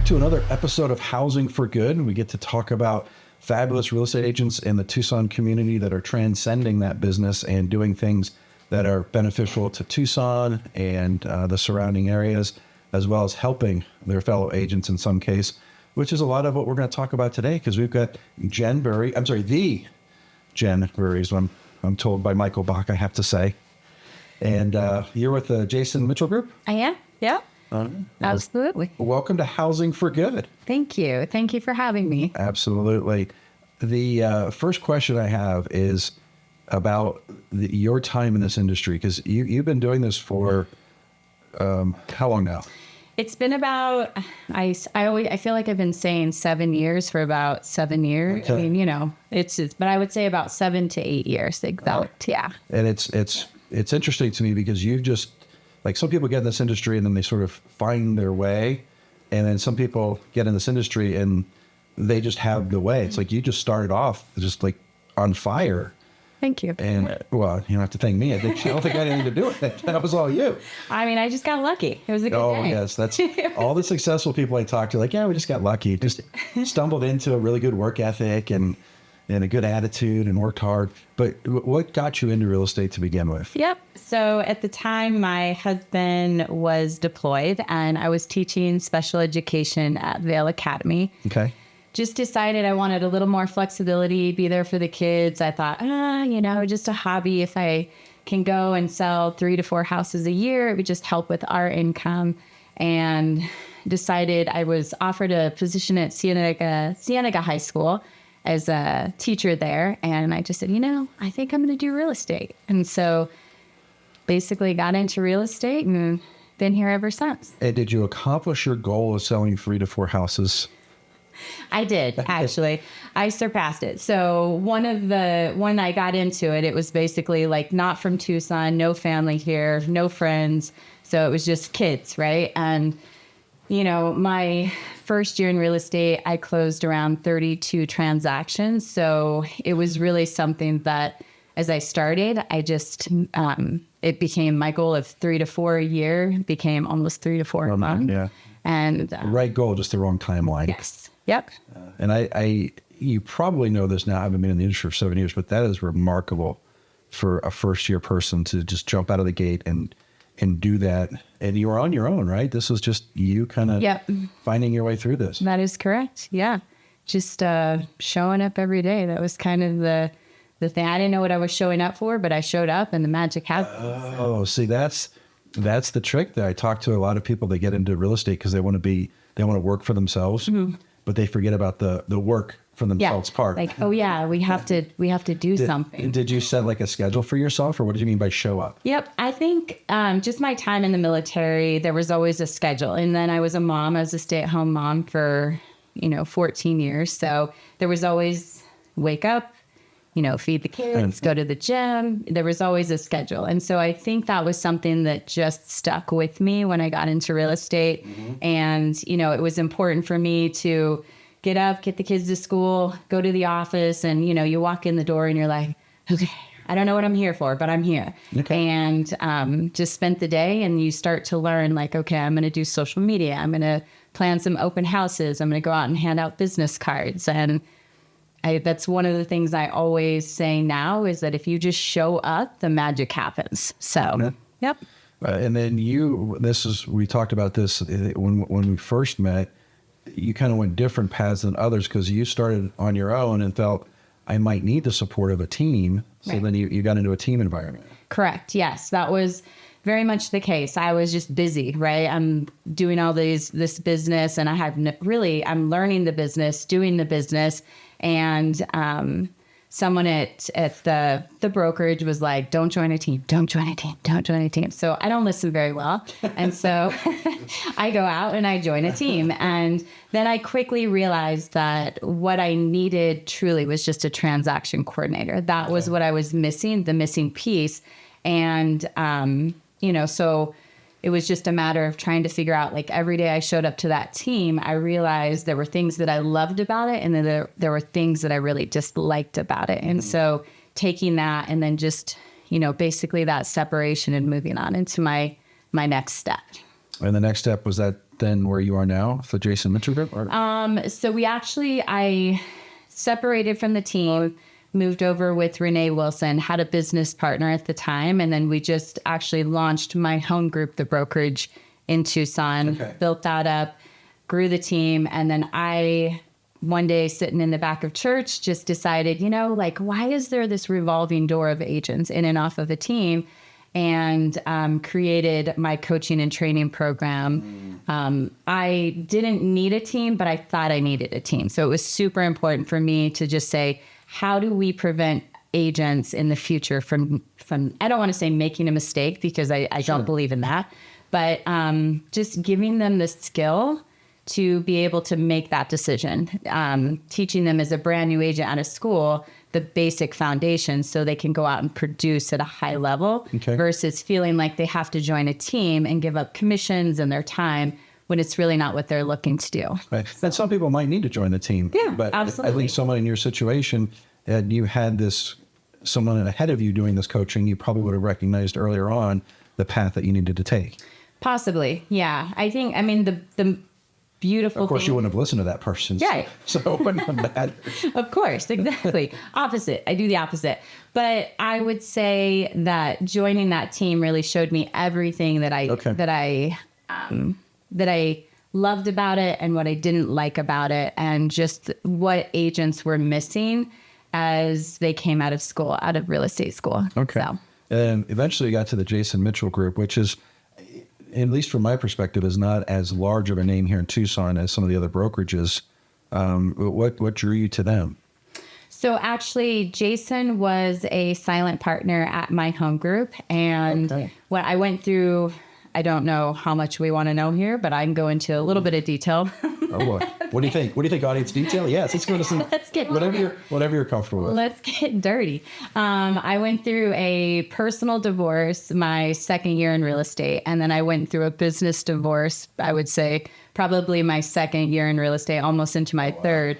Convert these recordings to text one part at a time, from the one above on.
to another episode of Housing for Good. We get to talk about fabulous real estate agents in the Tucson community that are transcending that business and doing things that are beneficial to Tucson and the surrounding areas, as well as helping their fellow agents in some case, which is a lot of what we're going to talk about today, because we've got the Jen Burry, is what I'm told by Michael Bach, I have to say. And you're with the Jason Mitchell Group? I am, yeah. Absolutely. Welcome to Housing for Good. Thank you. Thank you for having me. Absolutely. The first question I have is about your time in this industry, because you've been doing this for how long now? It's been about, I feel like I've been saying 7 years for about 7 years. Okay. I mean, you know, but I would say about 7 to 8 years. Yeah. And it's interesting to me because you've just, like, some people get in this industry and then they sort of find their way. And then some people get in this industry and they just have the way. It's like you just started off just like on fire. Thank you. And, well, you don't have to thank me. I don't think I had anything to do with it. That was all you. I mean, I just got lucky. It was a good day. Oh, yes. That's all the successful people I talk to. Like, yeah, we just got lucky. Just stumbled into a really good work ethic and a good attitude and worked hard. But what got you into real estate to begin with? Yep. So at the time, my husband was deployed and I was teaching special education at Vail Academy. Okay. Just decided I wanted a little more flexibility, be there for the kids. I thought, just a hobby. If I can go and sell 3 to 4 houses a year, it would just help with our income. And decided I was offered a position at Cienega High School as a teacher there. And I just said, I think I'm going to do real estate. And so basically got into real estate and been here ever since. And did you accomplish your goal of selling 3 to 4 houses? I did, actually. I surpassed it. So when I got into it, it was basically like not from Tucson, no family here, no friends. So it was just kids, right? And, my first year in real estate, I closed around 32 transactions. So it was really something that as I started, I just, it became my goal of 3 to 4 a year, became almost 3 to 4 a month. Yeah. And right goal, just the wrong timeline. Yes. Yep. And you probably know this now. I haven't been in the industry for 7 years, but that is remarkable for a first year person to just jump out of the gate and do that. And you were on your own, right? This was just you kind of finding your way through this. That is correct. Yeah. Just showing up every day. That was kind of the thing. I didn't know what I was showing up for, but I showed up and the magic happened. Oh, see, that's the trick there. I talk to a lot of people that get into real estate because they want to work for themselves, but they forget about the work for themselves part. Like, oh yeah, we have to do something. Did you set like a schedule for yourself, or what did you mean by show up? Yep. I think just my time in the military, there was always a schedule. And then I was a stay-at-home mom for, 14 years. So there was always wake up, feed the kids, go to the gym. There was always a schedule. And so I think that was something that just stuck with me when I got into real estate. Mm-hmm. And, it was important for me to get up, get the kids to school, go to the office. And, you walk in the door and you're like, okay, I don't know what I'm here for, but I'm here. Okay. And just spent the day and you start to learn like, okay, I'm going to do social media. I'm going to plan some open houses. I'm going to go out and hand out business cards. And that's one of the things I always say now is that if you just show up, the magic happens. So, Yep. And then we talked about this when we first met. You kind of went different paths than others because you started on your own and felt I might need the support of a team. So right. Then you got into a team environment. Correct. Yes, that was very much the case. I was just busy, right? I'm doing all this business and I'm learning the business, doing the business. And someone at the brokerage was like, don't join a team, don't join a team, don't join a team. So I don't listen very well. And so I go out and I join a team. And then I quickly realized that what I needed truly was just a transaction coordinator. That was what I was missing, the missing piece. And, so it was just a matter of trying to figure out, like, every day I showed up to that team, I realized there were things that I loved about it. And then there were things that I really disliked about it. And so taking that and then just, basically that separation and moving on into my next step. And the next step was that than where you are now, the Jason Mitchell Group? Or? So I separated from the team, moved over with Renee Wilson, had a business partner at the time. And then we just actually launched my home group, the brokerage in Tucson, built that up, grew the team. And then one day sitting in the back of church, just decided, why is there this revolving door of agents in and off of a team? And created my coaching and training program. I didn't need a team, but I thought I needed a team. So it was super important for me to just say, how do we prevent agents in the future from I don't want to say making a mistake, because I don't believe in that, but just giving them the skill to be able to make that decision, teaching them as a brand new agent out of school the basic foundation so they can go out and produce at a high level versus feeling like they have to join a team and give up commissions and their time when it's really not what they're looking to do. Right. And some people might need to join the team. Yeah, but absolutely. I think someone in your situation, and you had someone ahead of you doing this coaching, you probably would have recognized earlier on the path that you needed to take. Possibly. Yeah. The beautiful Of course, thing. you wouldn't have listened to that person. Right. So it wouldn't have mattered. Of course, exactly. Opposite. I do the opposite. But I would say that joining that team really showed me everything that I loved about it and what I didn't like about it, and just what agents were missing as they came out of real estate school. Okay. So. And eventually you got to the Jason Mitchell Group, which is, at least from my perspective, is not as large of a name here in Tucson as some of the other brokerages. What drew you to them? So actually, Jason was a silent partner at my home group. And when I went through, I don't know how much we want to know here, but I can go into a little bit of detail. Oh, boy. What do you think? What do you think, audience detail? Yes, let's go to some. Let's get whatever you're comfortable with. Let's get dirty. I went through a personal divorce my second year in real estate, and then I went through a business divorce, I would say probably my second year in real estate, almost into my third.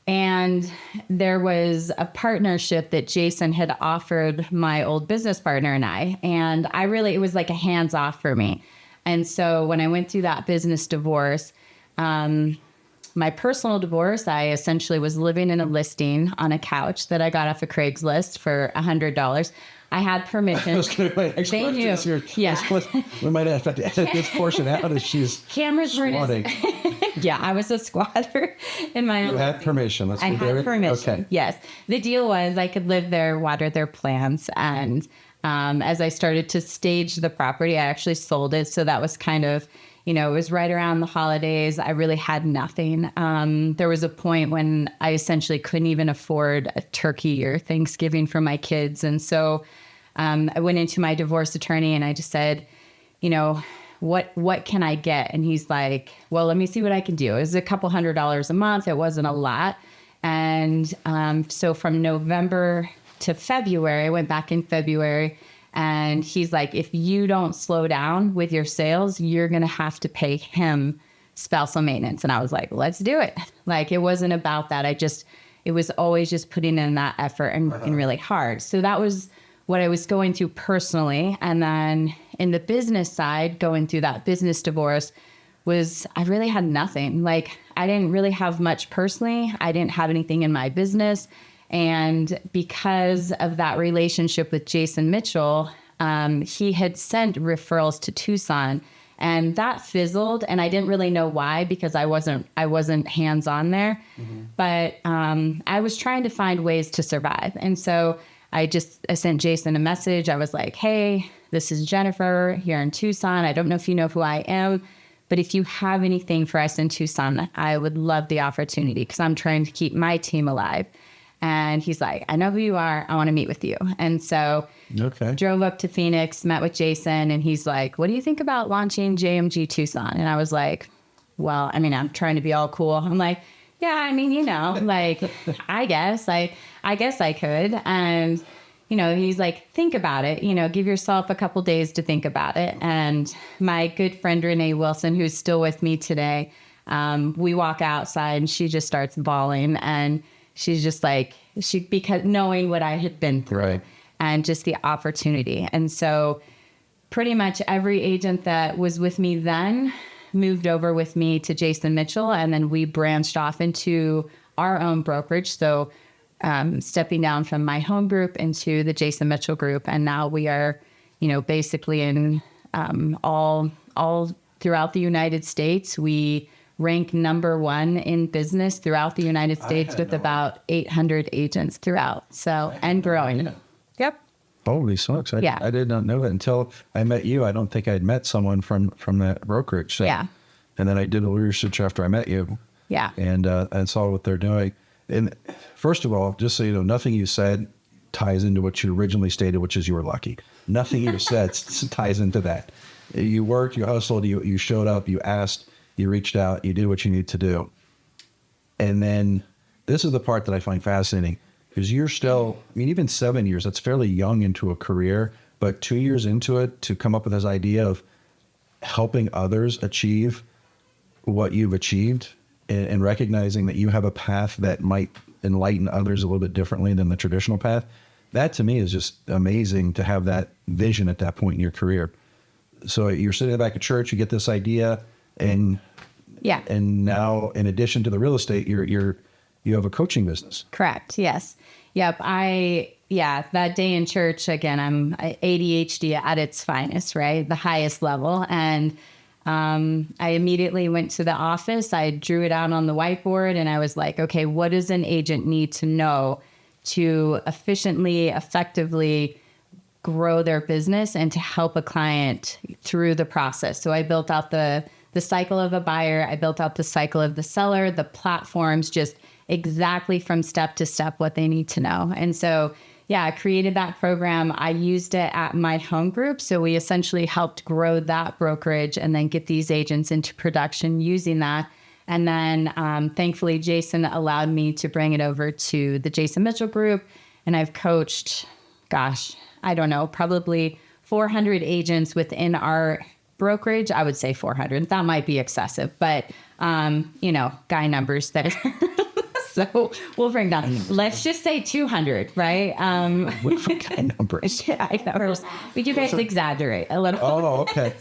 And there was a partnership that Jason had offered my old business partner and I. And it was like a hands off for me. And so when I went through that business divorce, my personal divorce, I essentially was living in a listing on a couch that I got off of Craigslist for $100. I had permission. I was going to next Thank you. Here. Yeah. We might have to edit this portion out as she's cameras were squatting. Yeah, I was a squatter in my own. You had permission. I had permission. Okay. Yes. The deal was I could live there, water their plants. And as I started to stage the property, I actually sold it. So that was kind of, it was right around the holidays. I really had nothing. There was a point when I essentially couldn't even afford a turkey or Thanksgiving for my kids. And so I went into my divorce attorney and I just said, what can I get? And he's like, well, let me see what I can do. It was a couple $100s a month. It wasn't a lot. And so from November to February, I went back in February, and he's like, if you don't slow down with your sales, you're going to have to pay him spousal maintenance. And I was like, let's do it. Like, it wasn't about that. It was always just putting in that effort and working really hard. So that was what I was going through personally. And then in the business side, going through that business divorce I really had nothing. Like, I didn't really have much personally. I didn't have anything in my business. And because of that relationship with Jason Mitchell, he had sent referrals to Tucson, and that fizzled. And I didn't really know why, because I wasn't hands-on there. Mm-hmm. But I was trying to find ways to survive. And so I sent Jason a message. I was like, hey, this is Jennifer here in Tucson. I don't know if you know who I am, but if you have anything for us in Tucson, I would love the opportunity, because I'm trying to keep my team alive. And he's like, I know who you are. I want to meet with you. And so drove up to Phoenix, met with Jason, and he's like, what do you think about launching JMG Tucson? And I was like, well, I'm trying to be all cool. I'm like, yeah, like, I guess I could. And, he's like, think about it, give yourself a couple days to think about it. And my good friend, Renee Wilson, who's still with me today, we walk outside and she just starts bawling. And she's just like, because knowing what I had been through, right, and just the opportunity. And so pretty much every agent that was with me then moved over with me to Jason Mitchell, and then we branched off into our own brokerage. So stepping down from my home group into the Jason Mitchell group. And now we are, basically in all throughout the United States. We rank number 1 in business throughout the United States with about 800 agents throughout. So, and growing. Yeah. Yep. Holy smokes. I did not know that until I met you. I don't think I'd met someone from that brokerage. So, Yeah. And then I did a little research after I met you. Yeah. And saw what they're doing. And first of all, just so you know, nothing you said ties into what you originally stated, which is you were lucky. Nothing you said ties into that. You worked, you hustled, you showed up, you asked, you reached out, you did what you need to do. And then this is the part that I find fascinating, because you're still, even 7 years, that's fairly young into a career, but 2 years into it to come up with this idea of helping others achieve what you've achieved and recognizing that you have a path that might enlighten others a little bit differently than the traditional path. That to me is just amazing to have that vision at that point in your career. So you're sitting in the back of church, you get this idea, and now in addition to the real estate, you have a coaching business. Correct. Yes. Yep. That day in church, again, I'm ADHD at its finest, right? The highest level. And I immediately went to the office. I drew it out on the whiteboard and I was like, okay, what does an agent need to know to efficiently, effectively grow their business and to help a client through the process? So I built out the cycle of a buyer. I built out the cycle of the seller, the platforms, just exactly from step to step what they need to know. And so, I created that program. I used it at my home group. So we essentially helped grow that brokerage and then get these agents into production using that. And then thankfully, Jason allowed me to bring it over to the Jason Mitchell group. And I've coached, probably 400 agents within our brokerage. I would say 400. That might be excessive, but, guy numbers there. So we'll bring down. Let's just say 200, right? What kind of numbers? I know. But you guys exaggerate a little. Oh, okay.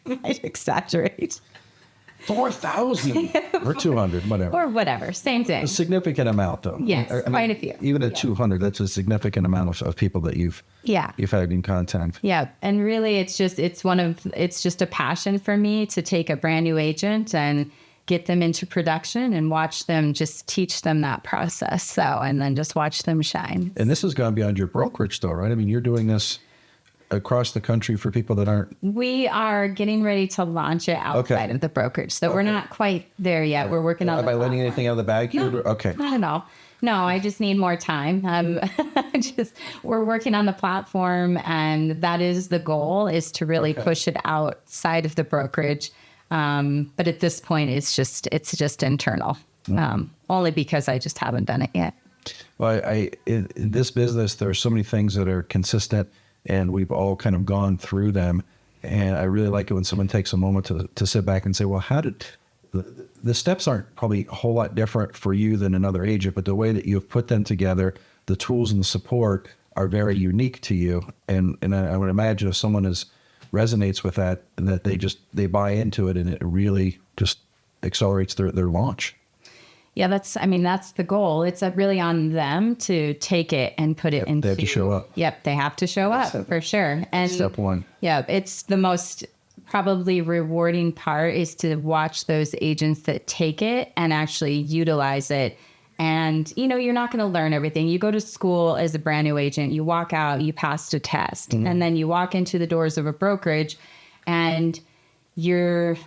Might exaggerate. 4,000 or 200, whatever. Or whatever. Same thing. A significant amount, though. Yes, quite a few. Even at 200, that's a significant amount of people that you've had in contact. Yeah, and really, it's just a passion for me to take a brand new agent and get them into production and watch them, just teach them that process. So, and then just watch them shine. And this has gone beyond your brokerage, though, right? You're doing this across the country for people that aren't. We are getting ready to launch it outside of the brokerage. So we're not quite there yet. We're working on Am I letting anything out of the bag here? No, Okay. Not at all. No, I just need more time. We're working on the platform, and that is the goal, is to really push it outside of the brokerage. But at this point, it's just internal, only because I just haven't done it yet. Well, in this business, there are so many things that are consistent, and we've all kind of gone through them. And I really like it when someone takes a moment to sit back and say, well, how did the steps aren't probably a whole lot different for you than another agent, but the way that you've put them together, the tools and the support are very unique to you. And I would imagine if someone resonates with that they buy into it, and it really just accelerates their launch. Yeah, that's the goal. It's really on them to take it and put it into. They have to show up. Yep, they have to show up for sure. And step one. Yeah, it's the most probably rewarding part, is to watch those agents that take it and actually utilize it. And, you're not going to learn everything. You go to school as a brand new agent, you walk out, you passed a test, and then you walk into the doors of a brokerage, and you've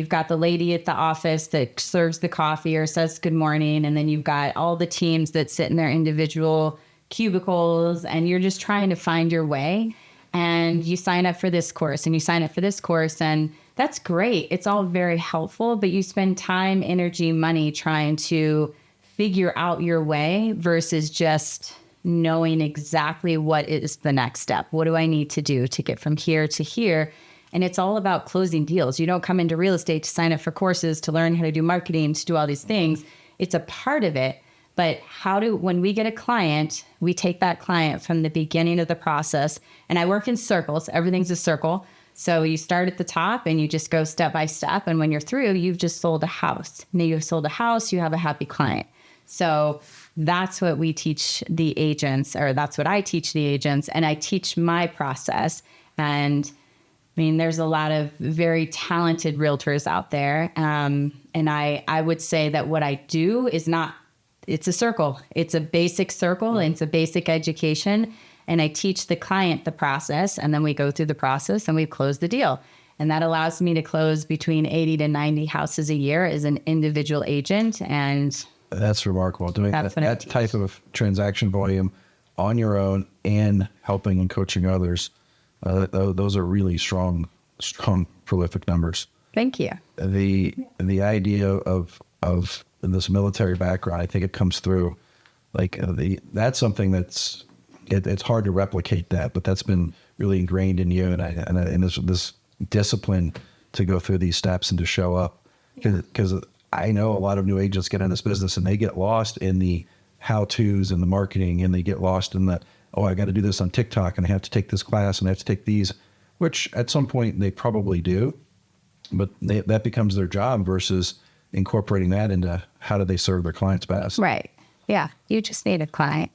got the lady at the office that serves the coffee or says good morning. And then you've got all the teams that sit in their individual cubicles, and you're just trying to find your way. And you sign up for this course and you sign up for this course, and that's great. It's all very helpful, but you spend time, energy, money trying to figure out your way versus just knowing exactly what is the next step. What do I need to do to get from here to here? And it's all about closing deals. You don't come into real estate to sign up for courses, to learn how to do marketing, to do all these things. It's a part of it. But when we get a client, we take that client from the beginning of the process. And I work in circles. Everything's a circle. So you start at the top and you just go step by step. And when you're through, you've just sold a house. Now you've sold a house, you have a happy client. So that's what we teach the agents, or that's what I teach the agents. And I teach my process. And I mean, there's a lot of very talented realtors out there. And I would say that what I do is not, it's a circle. It's a basic circle and it's a basic education. And I teach the client the process, and then we go through the process and we close the deal. And that allows me to close between 80 to 90 houses a year as an individual agent. And that's remarkable. Doing that type of transaction volume on your own and helping and coaching others, those are really strong, prolific numbers. Thank you. The idea of this military background, I think it comes through. Like that's something that's it's hard to replicate that, but that's been really ingrained in you, and this discipline to go through these steps and to show up. Because I know a lot of new agents get in this business and they get lost in the how-tos and the marketing, and they get lost in the, oh, I got to do this on TikTok and I have to take this class and I have to take these, which at some point they probably do, but that becomes their job versus incorporating that into how do they serve their clients best. Right. Yeah. You just need a client.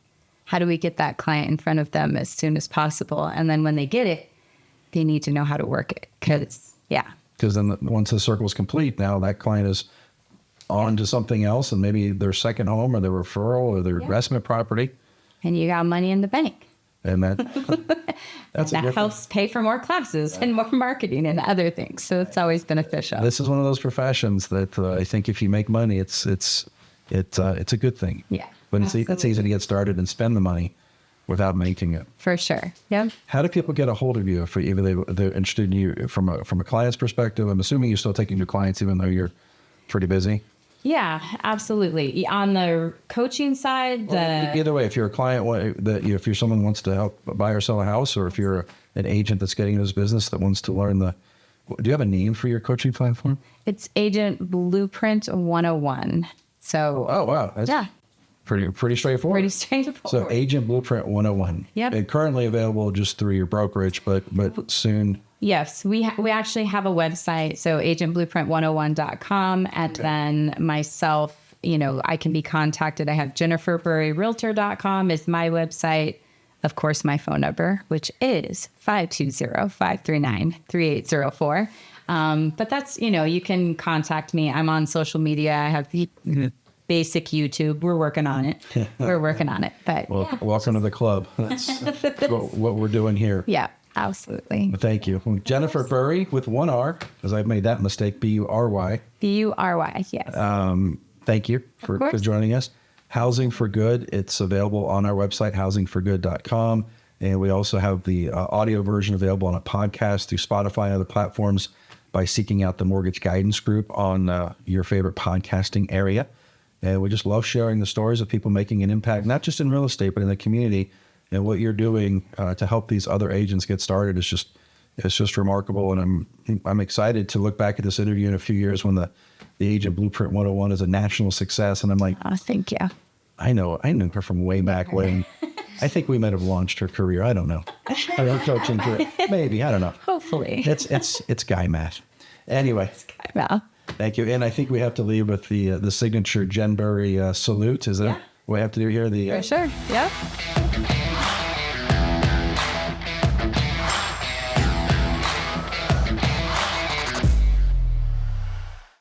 How do we get that client in front of them as soon as possible? And then when they get it, they need to know how to work it. Because then once the circle is complete, now that client is on to something else, and maybe their second home or their referral or their investment property. And you got money in the bank. And that helps pay for more classes and more marketing and other things. So it's always beneficial. This is one of those professions that I think if you make money, it's a good thing. Yeah. But it's easy to get started and spend the money without making it. For sure. Yeah. How do people get a hold of you if they're interested in you from a client's perspective? I'm assuming you're still taking new clients even though you're pretty busy. Yeah, absolutely. On the coaching side, either way, if you're a client, if you're someone who wants to help buy or sell a house, or if you're an agent that's getting into this business that wants to learn do you have a name for your coaching platform? It's Agent Blueprint 101. So. Oh wow, that's pretty straightforward. Pretty straightforward. So Agent Blueprint 101. Yep. And currently available just through your brokerage, but soon. Yes, we actually have a website, so agentblueprint101.com, and then myself, I can be contacted. I have jenniferburryrealtor.com is my website. Of course, my phone number, which is 520-539-3804. But that's, you can contact me. I'm on social media. I have basic YouTube. We're working on it. But welcome to the club. That's what we're doing here. Yeah. Absolutely. Thank you. Jennifer Burry with one R, because I've made that mistake, Bury. Bury, yes. Thank you for joining us. Housing for Good, it's available on our website, housingforgood.com. And we also have the audio version available on a podcast through Spotify and other platforms by seeking out the Mortgage Guidance Group on your favorite podcasting area. And we just love sharing the stories of people making an impact, not just in real estate, but in the community. And what you're doing to help these other agents get started is just remarkable. And I'm excited to look back at this interview in a few years when the Agent Blueprint 101 is a national success. And I'm like, oh, thank you. I knew her from way back when. I think we might have launched her career. I don't know. Her coaching career. Maybe. I don't know. Hopefully. It's guy math. Anyway. It's guy math. Thank you. And I think we have to leave with the signature Jen Burry salute. Is that what we have to do here? For sure. Yep.